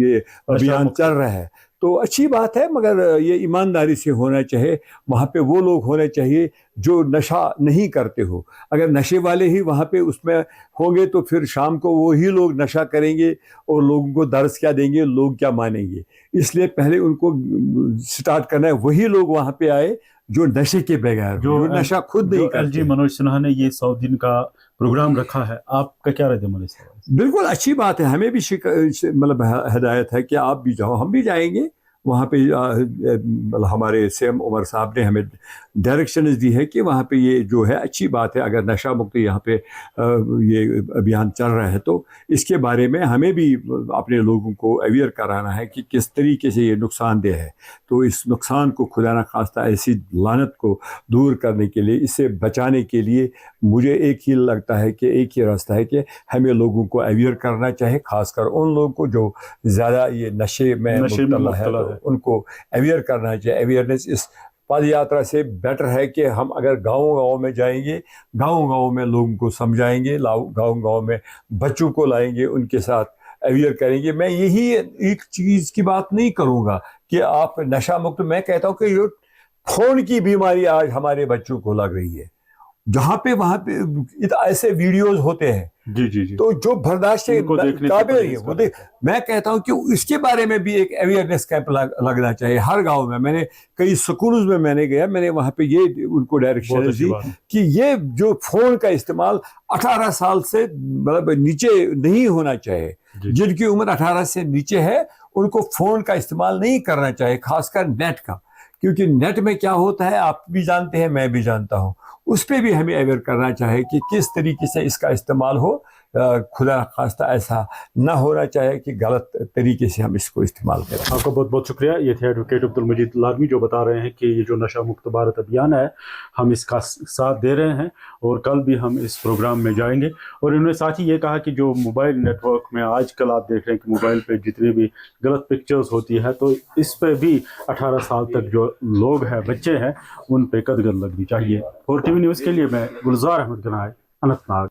Speaker 9: ये अभियान चल रहा है तो अच्छी बात है, मगर ये ईमानदारी से होना चाहिए। वहाँ पे वो लोग होने चाहिए जो नशा नहीं करते हो। अगर नशे वाले ही वहाँ पे उसमें होंगे तो फिर शाम को वो ही लोग नशा करेंगे और लोगों को दर्स क्या देंगे, लोग क्या मानेंगे। इसलिए पहले उनको स्टार्ट करना है, वही लोग वहाँ पे आए जो नशे के बगैर, जो नशा खुद नहीं करते।
Speaker 8: एलजी मनोज सिन्हा ने ये 100 दिन का प्रोग्राम रखा है, आपका क्या रद्द-ए-अमल है?
Speaker 9: बिल्कुल अच्छी बात है। हमें भी मतलब हिदायत है कि आप भी जाओ, हम भी जाएंगे वहाँ पे। हमारे सीएम उमर साहब ने हमें डायरेक्शंस दी है कि वहाँ पे ये जो है अच्छी बात है। अगर नशा मुक्त यहाँ पे ये अभियान चल रहा है तो इसके बारे में हमें भी अपने लोगों को अवेयर कराना है कि किस तरीके से ये नुकसानदेह है। तो इस नुकसान को खुदा न खास्ता ऐसी लानत को दूर करने के लिए, इससे बचाने के लिए मुझे एक ही लगता है कि एक ही रास्ता है कि हमें लोगों को अवेयर करना चाहिए, खासकर उन लोगों को जो ज़्यादा ये नशे में मुब्तला है उनको अवेयर करना चाहिए। अवेयरनेस इस पद यात्रा से बेटर है कि हम अगर गाँव-गाँव में जाएंगे, गाँव-गाँव में लोगों को समझाएंगे, गाँव-गाँव में बच्चों को लाएंगे, उनके साथ अवेयर करेंगे। मैं यही एक चीज़ की बात नहीं करूँगा कि आप नशा मुक्त, मैं कहता हूँ कि ये खून की बीमारी आज हमारे बच्चों को लग रही है। जहाँ पे वहाँ पे ऐसे वीडियोस होते हैं
Speaker 8: जी।
Speaker 9: तो जो बर्दाश्त से काबिल है वो देख। मैं कहता हूँ कि इसके बारे में भी एक अवेयरनेस कैंप लगना चाहिए हर गांव में। मैंने कई स्कूलों में मैंने गया, मैंने वहाँ पे ये उनको डायरेक्शन दी कि ये जो फ़ोन का इस्तेमाल 18 साल से मतलब नीचे नहीं होना चाहिए। जिनकी उम्र 18 से नीचे है उनको फ़ोन का इस्तेमाल नहीं करना चाहिए, खासकर नेट का। क्योंकि नेट में क्या होता है आप भी जानते हैं, मैं भी जानता हूँ। उस पर भी हमें अवेयर करना चाहिए कि किस तरीके से इसका इस्तेमाल हो। खुदा खास्ता ऐसा ना होना चाहिए कि गलत तरीके से हम इसको इस्तेमाल करें।
Speaker 8: आपका बहुत बहुत शुक्रिया। ये थे एडवोकेट अब्दुल मजीद लारमी जो बता रहे हैं कि ये जो नशा मुक्त भारत अभियान है हम इसका साथ दे रहे हैं और कल भी हम इस प्रोग्राम में जाएंगे। और इन्होंने साथ ही ये कहा कि जो मोबाइल नेटवर्क में आजकल आप देख रहे हैं कि मोबाइल पे जितनी भी गलत पिक्चर्स होती है तो इस पे भी 18 साल तक जो लोग हैं, बच्चे हैं, उन पे कदगन लगनी चाहिए। और टीवी न्यूज़ के लिए मैं गुलजार अहमद गनाई, अनंतनाग।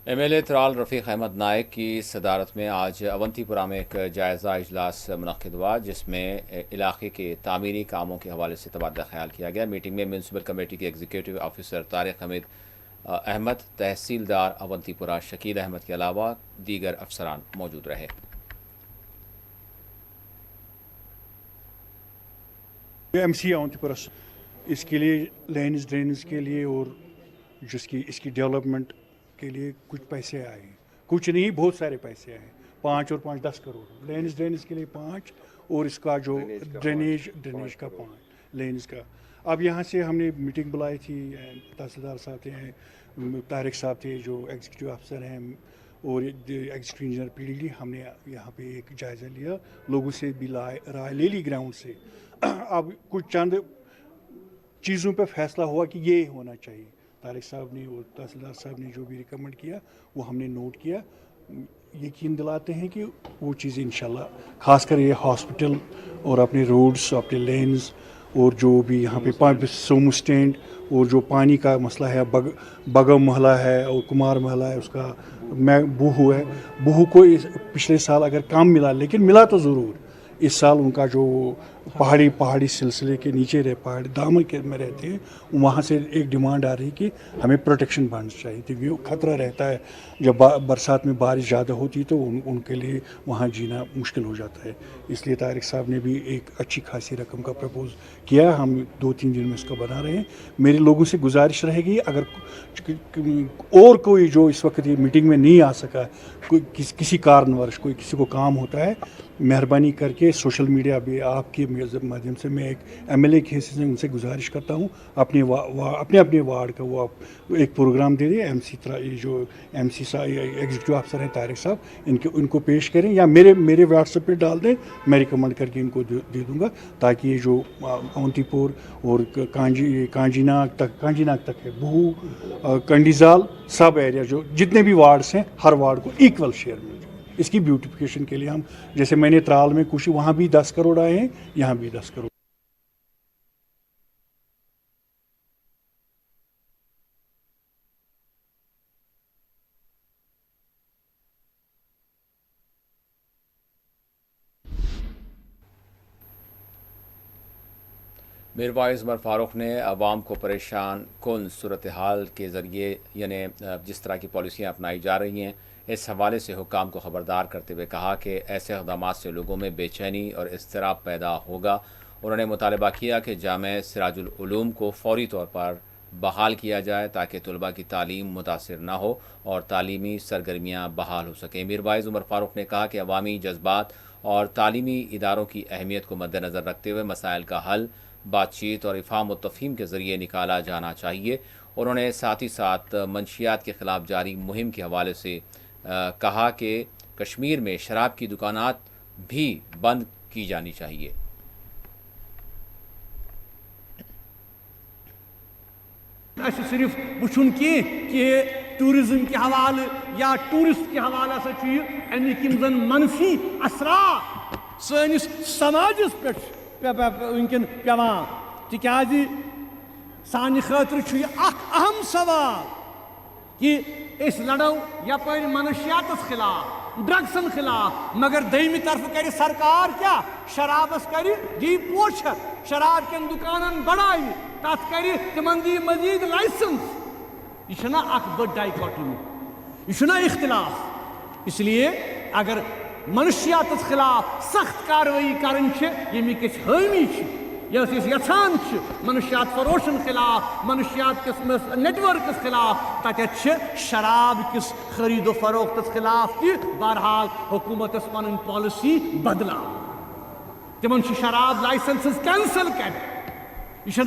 Speaker 1: एमएलए त्राल रफ़ीक अहमद नायक की सदारत में आज अवंतीपुरा में एक जायज़ा इजलास मुनक़िद हुआ जिसमें इलाके के तामीरी कामों के हवाले से तबादला ख्याल किया गया। मीटिंग में म्यूनसिपल कमेटी के एग्जीक्यूटिव ऑफिसर तारिक हमीद अहमद, तहसीलदार अवंतीपुरा शकील अहमद के अलावा दीगर अफसरान मौजूद रहे।
Speaker 10: MC अवंतीपुरस इसके लिए लाइन्स ड्रेनेज के लिए और इसकी डेवलपमेंट के लिए कुछ पैसे आए, कुछ नहीं बहुत सारे पैसे आए, 5 और 5 10 करोड़। लाइन्स ड्रेनेज के लिए 5 और इसका जो ड्रेनेज का 5 लाइन्स का। अब यहाँ से हमने मीटिंग बुलाई थी, तहसीलदार साहब थे, तारिक साहब थे जो एग्जीक्यूटिव अफसर हैं और एग्जीक्यूटिव इंजीनियर PDD। हमने यहाँ पे एक जायज़ा लिया, लोगों से भी राय ले ली ग्राउंड से। अब कुछ चंद चीज़ों पे फैसला हुआ कि ये होना चाहिए। तारिक साहब ने और तहसीलदार साहब ने जो भी रिकमेंड किया वो हमने नोट किया। यकीन दिलाते हैं कि वो चीज़ें इंशाल्लाह, खासकर ये हॉस्पिटल और अपने रोड्स, अपने लेन्स और जो भी यहाँ पे सोमू स्टैंड और जो पानी का मसला है, बगम महला है और कुमार महला है, उसका बूहू है। बूहू को पिछले साल अगर कम मिला, लेकिन मिला तो ज़रूर। इस साल उनका जो पहाड़ी सिलसिले के नीचे पहाड़ी दामन के में रहते हैं, वहाँ से एक डिमांड आ रही कि हमें प्रोटेक्शन बांध चाहिए, क्योंकि वो खतरा रहता है जब बरसात में बारिश ज़्यादा होती है तो उनके लिए वहाँ जीना मुश्किल हो जाता है। इसलिए तारिक साहब ने भी एक अच्छी खासी रकम का प्रपोज किया, हम 2-3 दिन में इसको बना रहे हैं। मेरे लोगों से गुजारिश रहेगी, अगर और कोई जो इस वक्त ये मीटिंग में नहीं आ सका, किसी कारणवश कोई किसी को काम होता है, मेहरबानी करके सोशल मीडिया भी आपके माध्यम से मैं एक MLA के हिस्से से उनसे गुजारिश करता हूँ, अपने वार्ड का वो आप एक प्रोग्राम दे दें। जो MC साहब एग्जीक्यूटिव अफसर हैं तारिक साहब, इनको पेश करें या मेरे WhatsApp पे डाल दें, मैं रिकमेंड करके इनको दे दूँगा, ताकि ये जो अवंतीपुर और कांजीनाग तक है, बूहू, कंडीजाल, सब एरिया जो जितने भी वार्ड्स हैं, हर वार्ड को इक्वल शेयर मिल जाए। इसकी ब्यूटिफिकेशन के लिए हम, जैसे मैंने त्राल में कुछ, वहाँ भी 10 करोड़ आए हैं, यहाँ भी 10 करोड़।
Speaker 1: मीरवाइज़ उमर फारूक ने अवाम को परेशान कुन सूरत हाल के ज़रिए, यानी जिस तरह की पॉलिसियाँ अपनाई जा रही हैं, इस हवाले से हुकाम को ख़बरदार करते हुए कहा कि ऐसे इक़दामात से लोगों में बेचैनी और इज़्तिराब पैदा होगा। उन्होंने मुतालबा किया कि जामे सिराजुल उलूम को फ़ौरी तौर पर बहाल किया जाए ताकि तलबा की तालीम मुतासिर न हो और तालीमी सरगर्मियाँ बहाल हो सकें। मीरवाइज़ उमर फारूक ने कहा कि अवामी जज्बात और तालीमी इदारों की अहमियत को मद्देनज़र रखते हुए मसाइल का हल बातचीत और इफ़ाम व तफ़हीम के ज़रिए निकाला जाना चाहिए। उन्होंने साथ ही साथ मंशियात के ख़िलाफ़ जारी मुहिम के हवाले से कहा कि कश्मीर में शराब की दुकानात भी बंद की जानी चाहिए।
Speaker 5: सिर्फ वुचुन कि टूरिज्म के हवाले या टूरिस्ट के हवाले से अमिक यम मनफी असरात सनिस समाजस पे वनकन पेवान, तिकाज सानि खतर अहम सवाल कि इस लड़ो यपर मनुष्यातस खिलाफ, ड्रग्सन खिलाफ, मगर दयमी तरफ कर सरकार क्या, शराबस कर दी पोछर, शराब के दुकान बढ़ाई, तथ कर तिमन दी मजीद लाइसेंस। यह अख बड़ डाइकॉटमी, यह इख्तिलाफ। इसलिए अगर मनुष्यातस खिलाफ सख्त कार्रवाई कर यमिक हामी यछान मनुष्यात फरोशन खिलाफ, मनुष्यात किस नेटवर्क खिलाफ, तत शराब किस खरीदो फरोख्त खिलाफ बहरहाल हुकूमत पन पॉलिसी बदला, तिमन शराब लाइसेंस कैंसल कर। यह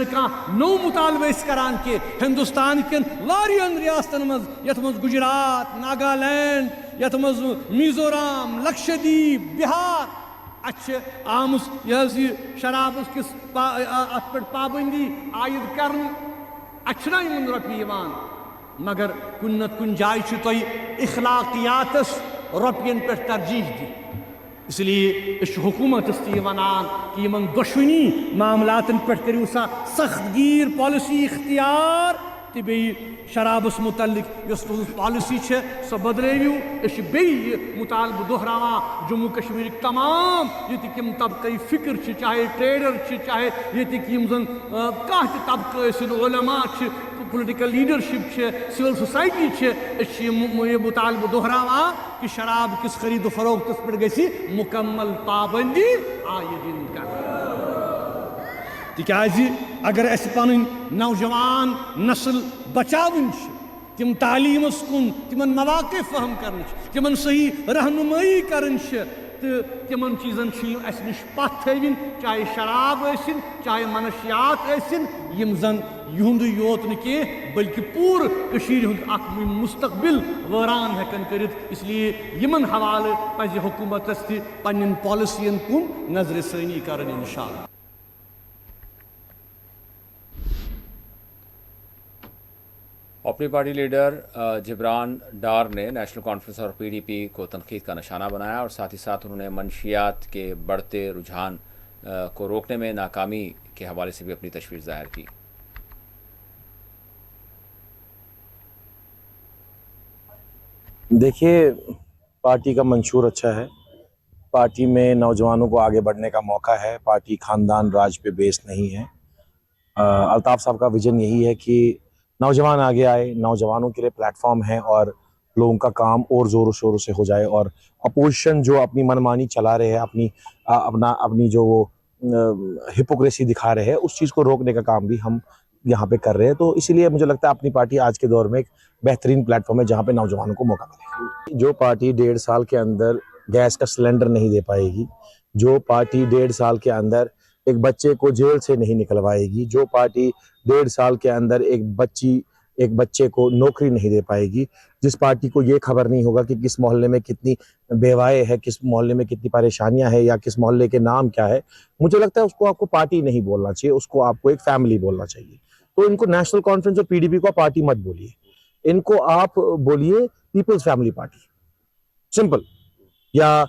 Speaker 5: नो मुतालबे करान कि हिंदुस्तान कन वारियन रियासतन मज, यथ मज गुजरात, नागालैंड, यथ मज मिजोराम, लक्षद्वीप, बिहार आम यह शराब किस अत पे पाबंदी आयद कर रुपये मगर कुन नत कुन जाय तुम इखलाकियातस रुपयन पे तरजीह दी। इसलिए हुकूमत वनान कि इन दुश्मनी मामलातन पे करू सा सख्तगीर पॉलिसी इख्तियार, तो बे शराबस मुतल्लिक पॉलिसी सो बदलू। बे मुतालबह दोहरावा जम्मू कश्मीर तमाम ये तबक़ी फ़िक्र, चाहे ट्रेडर, चाहे ये जन कह तबक़ उलमा, पोलिटिकल लीडरशिप, सिविल सोसाइटी, ये मुतालबह दोहरावा कि शराब किस खरीद फरोख्त पे गई मुकम्मल पाबंदी आयद कर। तिकाज अगर अस पन नौजवान नस्ल बचावन तिम तालीमस कुन तिमन मवाक़े फहम कर तिमन सही रहनुमाई कर तो तिमन चीज़न अस नश पथ थविन चाहे शराब आसिन चाहे मनशियात आसिन यम जन युंद योत न कह बल्कि पूर कशीर हुंद अख मुस्तकबिल वरान हेकन करित इसलिए यमन हवाले पज़ हुकूमतस ति पन्नन पॉलिसियन कुन नजरसानी करन इंशाअल्लाह।
Speaker 1: अपनी पार्टी लीडर जिब्रान डार ने नेशनल कॉन्फ्रेंस और पीडीपी को तनकीद का निशाना बनाया और साथ ही साथ उन्होंने मनशियात के बढ़ते रुझान को रोकने में नाकामी के हवाले से भी अपनी तशवीश जाहिर की।
Speaker 11: देखिए, पार्टी का मंशूर अच्छा है, पार्टी में नौजवानों को आगे बढ़ने का मौका है, पार्टी खानदान राज पे बेस नहीं है। अल्ताफ साहब का विजन यही है कि नौजवान आगे आए, नौजवानों के लिए प्लेटफॉर्म है और लोगों का काम और ज़ोरों शोरों से हो जाए और अपोजिशन जो अपनी मनमानी चला रहे हैं, अपनी जो वो हिपोक्रेसी दिखा रहे हैं, उस चीज़ को रोकने का काम भी हम यहाँ पे कर रहे हैं। तो इसीलिए मुझे लगता है अपनी पार्टी आज के दौर में एक बेहतरीन प्लेटफॉर्म है जहाँ पे नौजवानों को मौका मिलेगा। जो पार्टी 1.5 साल के अंदर गैस का सिलेंडर नहीं दे पाएगी, जो पार्टी 1.5 साल के अंदर एक बच्चे को जेल से नहीं निकलवाएगी, जो पार्टी 1.5 साल के अंदर एक बच्चे को नौकरी नहीं दे पाएगी, जिस पार्टी को ये खबर नहीं होगा कि किस मोहल्ले में कितनी बेवाएं है, किस मोहल्ले में कितनी परेशानियां हैं या किस मोहल्ले के नाम क्या है, मुझे लगता है उसको आपको पार्टी नहीं बोलना चाहिए, उसको आपको एक फैमिली बोलना चाहिए। तो इनको नेशनल कॉन्फ्रेंस और पीडीपी को पार्टी मत बोलिए, इनको आप बोलिए पीपल्स फैमिली पार्टी, सिंपल। या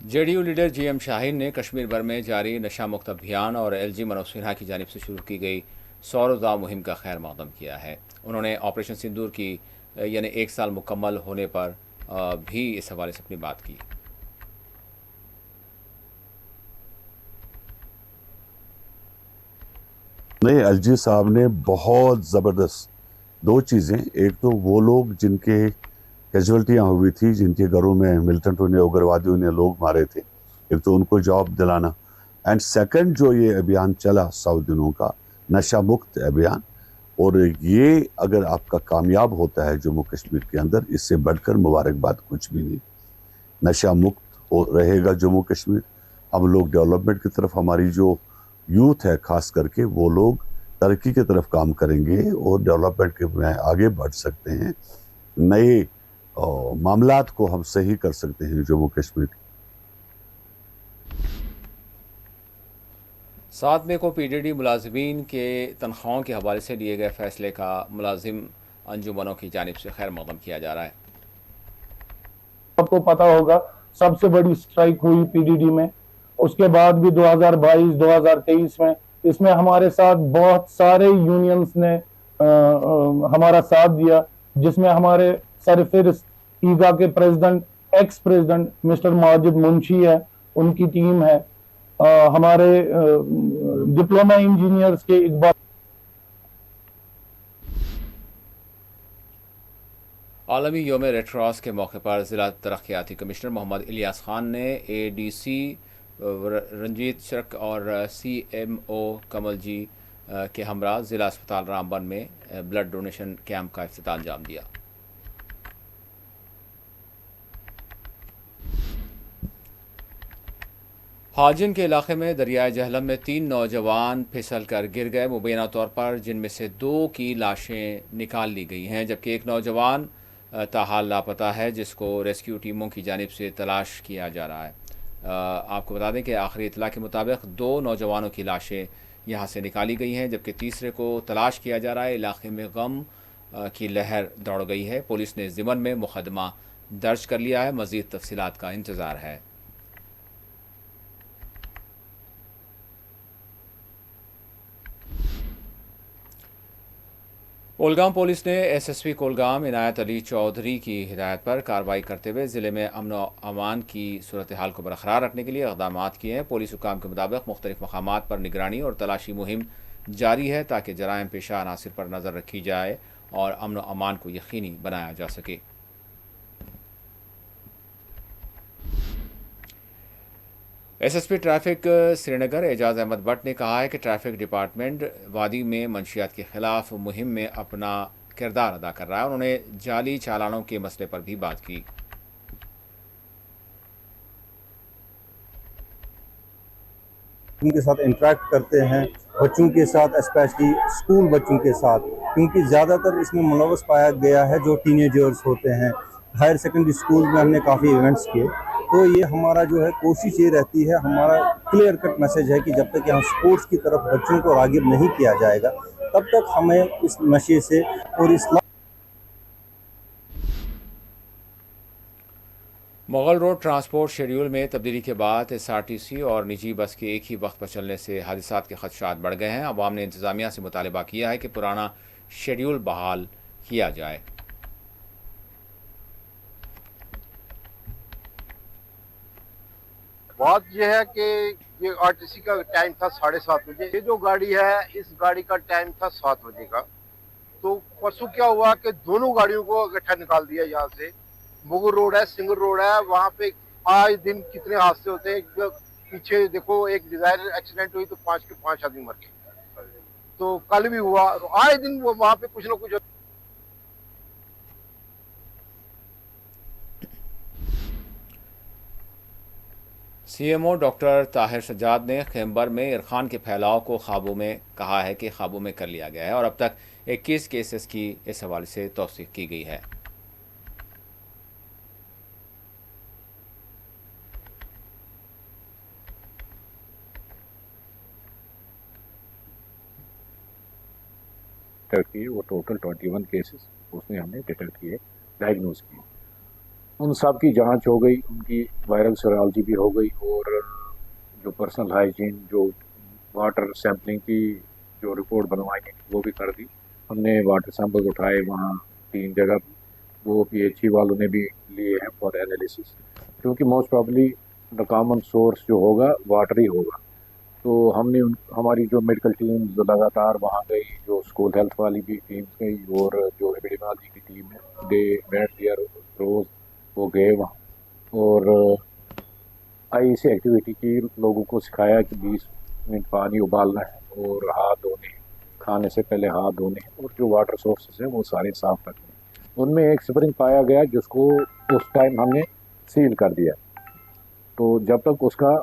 Speaker 1: जेडीयू लीडर जीएम शाहीन ने कश्मीर भर में जारी नशा मुक्त अभियान और एलजी मनोज सिन्हा की जानिब से शुरू की गई 100 रोज़ा मुहिम का खैर मकदम किया है। उन्होंने ऑपरेशन सिंदूर की यानी 1 साल मुकम्मल होने पर भी इस हवाले से अपनी बात की।
Speaker 12: नहीं, एलजी साहब ने बहुत ज़बरदस्त 2 चीज़ें, एक तो वो लोग जिनके कैजुअल्टियाँ हुई थी, जिनके घरों में मिलिटेंटों ने, उग्रवादियों ने लोग मारे थे, एक तो उनको जॉब दिलाना, एंड सेकंड जो ये अभियान चला 100 दिनों का नशा मुक्त अभियान, और ये अगर आपका कामयाब होता है जम्मू कश्मीर के अंदर, इससे बढ़कर मुबारकबाद कुछ भी नहीं। नशा मुक्त रहेगा जम्मू कश्मीर। अब लोग डेवलपमेंट की तरफ, हमारी जो यूथ है खास करके, वो लोग तरक्की की तरफ काम करेंगे और डेवलपमेंट के में आगे बढ़ सकते हैं। नए मामलात को हम सही कर सकते हैं जम्मू कश्मीर।
Speaker 1: 7 मई को पीडीडी मुलाजिमीन के तनख्वाहों के हवाले से लिए गए फैसले का मुलाजिम अंजुमनों की जानिब से खैर मकदम किया जा रहा है।
Speaker 13: आपको पता होगा सबसे बड़ी स्ट्राइक हुई पीडीडी में, उसके बाद भी 2022-2023 में इसमें हमारे साथ बहुत सारे यूनियंस ने हमारा साथ दिया, जिसमें हमारे सरफिरिस्त ईगा के president, ex president mister Majid Munshi है, उनकी टीम है, हमारे डिप्लोमा इंजीनियर्स के इकबाल।
Speaker 1: आलमी योम रेड क्रॉस के मौके पर ज़िला तरक्याती कमिश्नर मोहम्मद इलियास खान ने एडीसी रंजीत शर्क और सीएमओ कमल जी के हमरा ज़िला अस्पताल रामबन में ब्लड डोनेशन कैंप का इफ्तिताह अंजाम दिया। हाजिन के इलाके में दरियाए जहलम में 3 नौजवान फिसल कर गिर गए मुबैना तौर पर, जिनमें से 2 की लाशें निकाल ली गई हैं, जबकि एक नौजवान ताहाल लापता है, जिसको रेस्क्यू टीमों की जानिब से तलाश किया जा रहा है। आपको बता दें कि आखिरी इतला के मुताबिक 2 नौजवानों की लाशें यहाँ से निकाली गई हैं, जबकि तीसरे को तलाश किया जा रहा है। इलाके में गम की लहर दौड़ गई है। पुलिस ने ज़िमन में मुकदमा दर्ज कर लिया है। मज़ीद तफसीलात का इंतज़ार है। कोलगाम पुलिस ने एसएसपी कोलगाम इनायत अली चौधरी की हिदायत पर कार्रवाई करते हुए ज़िले में अमन व अमान की सूरत हाल को बरकरार रखने के लिए इक़दाम किए हैं। पुलिस हुकाम के मुताबिक मुख्तलिफ मकामात पर निगरानी और तलाशी मुहिम जारी है, ताकि जराइम पेशा अनासिर पर नज़र रखी जाए और अमन व अमान को यकीनी बनाया जा सके। एसएसपी ट्रैफिक श्रीनगर एजाज अहमद भट्ट ने कहा है कि ट्रैफिक डिपार्टमेंट वादी में मंशियात के खिलाफ मुहिम में अपना किरदार अदा कर रहा है। उन्होंने जाली चालानों के मसले पर भी बात की।
Speaker 14: उनके साथ इंटरेक्ट करते हैं, बच्चों के साथ, स्पेशली स्कूल बच्चों के साथ, क्योंकि ज़्यादातर इसमें मुलव्वस पाया गया है जो टीनेजर्स होते हैं। हायर सेकेंडरी स्कूल में हमने काफ़ी इवेंट्स किए, तो ये हमारा जो है कोशिश ये रहती है, हमारा क्लियर कट मैसेज है कि जब तक यहाँ स्पोर्ट्स की तरफ बच्चों को राग़िब नहीं किया जाएगा तब तक हमें इस नशे से और इस
Speaker 1: मुगल रोड ट्रांसपोर्ट शेड्यूल में तब्दीली के बाद एसआरटीसी और निजी बस के एक ही वक्त पर चलने से हादसात के खदशात बढ़ गए हैं। अवाम ने इंतज़ामिया से मुतालबा किया है कि पुराना शेड्यूल बहाल किया जाए।
Speaker 15: बात यह है कि ये आरटीसी का टाइम था 7:30 बजे, ये जो गाड़ी है इस गाड़ी का टाइम था 7 बजे का। तो परसों क्या हुआ कि दोनों गाड़ियों को इकट्ठा निकाल दिया। यहाँ से मुगल रोड है, सिंगल रोड है, वहाँ पे आज दिन कितने हादसे होते हैं। पीछे देखो एक डिजायर एक्सीडेंट हुई तो 5 के 5 आदमी मर गए, तो कल भी हुआ। तो आए दिन वो वहाँ पे कुछ ना कुछ।
Speaker 1: सीएमओ डॉक्टर ताहिर सज्जाद ने खैबर में इरखान के फैलाव को काबू में कहा है कि काबू में कर लिया गया है और अब तक 21 केसेस की इस हवाले से तौसीक की गई है।
Speaker 16: किए वो टोटल 21 केसेस उसमें हमने डिटेक्ट किए, डायग्नोज किए। उन सब की जांच हो गई, उनकी वायरल सीरोलॉजी भी हो गई और जो पर्सनल हाइजीन, जो वाटर सैम्पलिंग की जो रिपोर्ट बनवाई है वो भी कर दी। हमने वाटर सैंपल उठाए वहाँ 3 जगह, वो पीएचई वालों ने भी लिए हैं फॉर एनालिसिस, क्योंकि most probably the common source जो होगा वाटर ही होगा। तो हमने हमारी जो मेडिकल टीम जो लगातार वहाँ गई, जो स्कूल हेल्थ वाली भी टीम गई और जो एपिडेमियोलॉजी की टीम है, दे मेट देयर रोज, वो गए वहाँ और ऐसी एक्टिविटी की, लोगों को सिखाया कि 20 मिनट पानी उबालना है और हाथ धोने, खाने से पहले हाथ धोने और जो वाटर सोर्सेस हैं वो सारे साफ रखने। उनमें एक स्प्रिंग पाया गया जिसको उस टाइम हमने सील कर दिया। तो जब तक उसका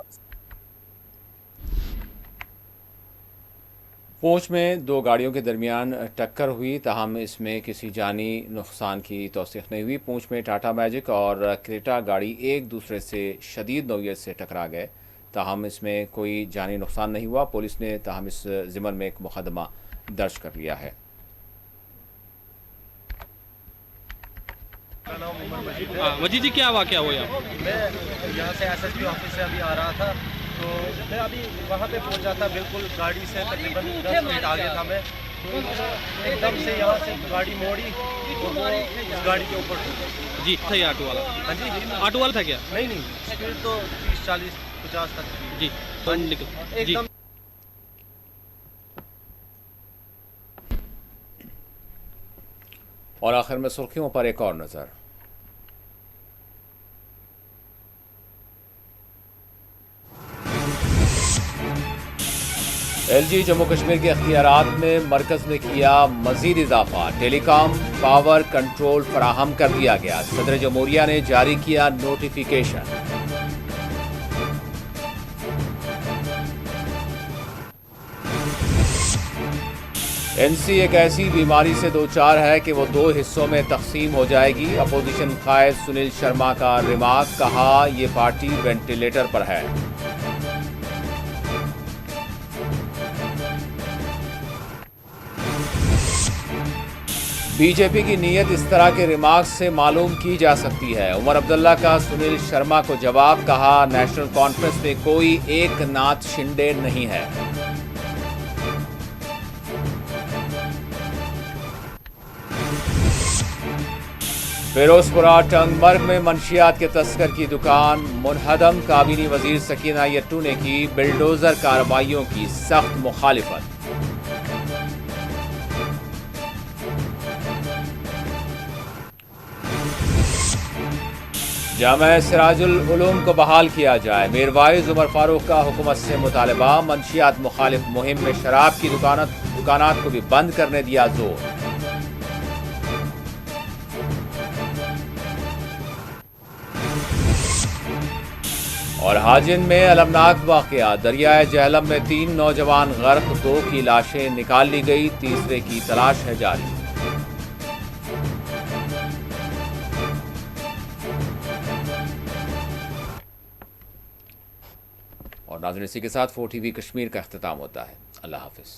Speaker 1: पूंछ में 2 गाड़ियों के दरमियान टक्कर हुई, ताहम इसमें किसी जानी नुकसान की तौसीक नहीं हुई। पूंछ में टाटा मैजिक और क्रेटा गाड़ी एक दूसरे से शदीद नौयत से टकरा गए, ताहम इसमें कोई जानी नुकसान नहीं हुआ। पुलिस ने ताहम इस ज़िम्मन में एक मुकदमा दर्ज कर लिया है।
Speaker 17: मजीद जी, क्या वाक़या हुआ?
Speaker 18: मैं यहाँ से एसएसपी ऑफिस से अभी आ रहा था, तो मैं अभी वहाँ पे पहुँचा था, बिल्कुल गाड़ी से तकरीबन 10 मिनट आगे था मैं, तो एकदम से यहाँ से गाड़ी मोड़ी और वो इस गाड़ी के ऊपर
Speaker 17: जी था। ये ऑटो वाला?
Speaker 18: हाँ जी,
Speaker 17: ऑटो वाला था क्या?
Speaker 18: नहीं, स्पीड तो 30, 40, 50 तक
Speaker 17: जी।
Speaker 18: तो
Speaker 17: एकदम
Speaker 1: और आखिर में सुर्खियों पर एक और नज़र। एलजी जम्मू कश्मीर के अख्तियारात में मरकज़ ने किया मज़ीद इजाफा, टेलीकॉम पावर कंट्रोल फराहम कर दिया गया। सदर जमहूरिया ने जारी किया नोटिफिकेशन। एनसी एक ऐसी बीमारी से दोचार है कि वो 2 हिस्सों में तकसीम हो जाएगी। अपोजिशन कायद सुनील शर्मा का रिमार्क, कहा ये पार्टी वेंटिलेटर पर है। बीजेपी की नीयत इस तरह के रिमार्क्स से मालूम की जा सकती है। उमर अब्दुल्ला का सुनील शर्मा को जवाब, कहा नेशनल कॉन्फ्रेंस में कोई एक नाथ शिंदे नहीं है। फिरोजपुरा टंगमर्ग में मंशियात के तस्कर की दुकान मुनहदम, काबीनी वजीर सकीना यट्टू ने की बिल्डोजर कार्रवाइयों की सख्त मुखालिफत। जामा सिराजुल उलूम को बहाल किया जाए, मीरवाइज उमर फारूक का हुकूमत से मुतालबा। मंशियात मुखालिफ मुहिम में शराब की दुकानात को भी बंद करने दिया जोर। और हाजिन में अलमनाक वाकया, दरियाए जहलम में 3 नौजवान गर्क, 2 की लाशें निकाल ली गई, तीसरे की तलाश है जारी। और नाज़रीन, इसी के साथ 4TV कश्मीर का अख्तिताम होता है। अल्लाह हाफिज।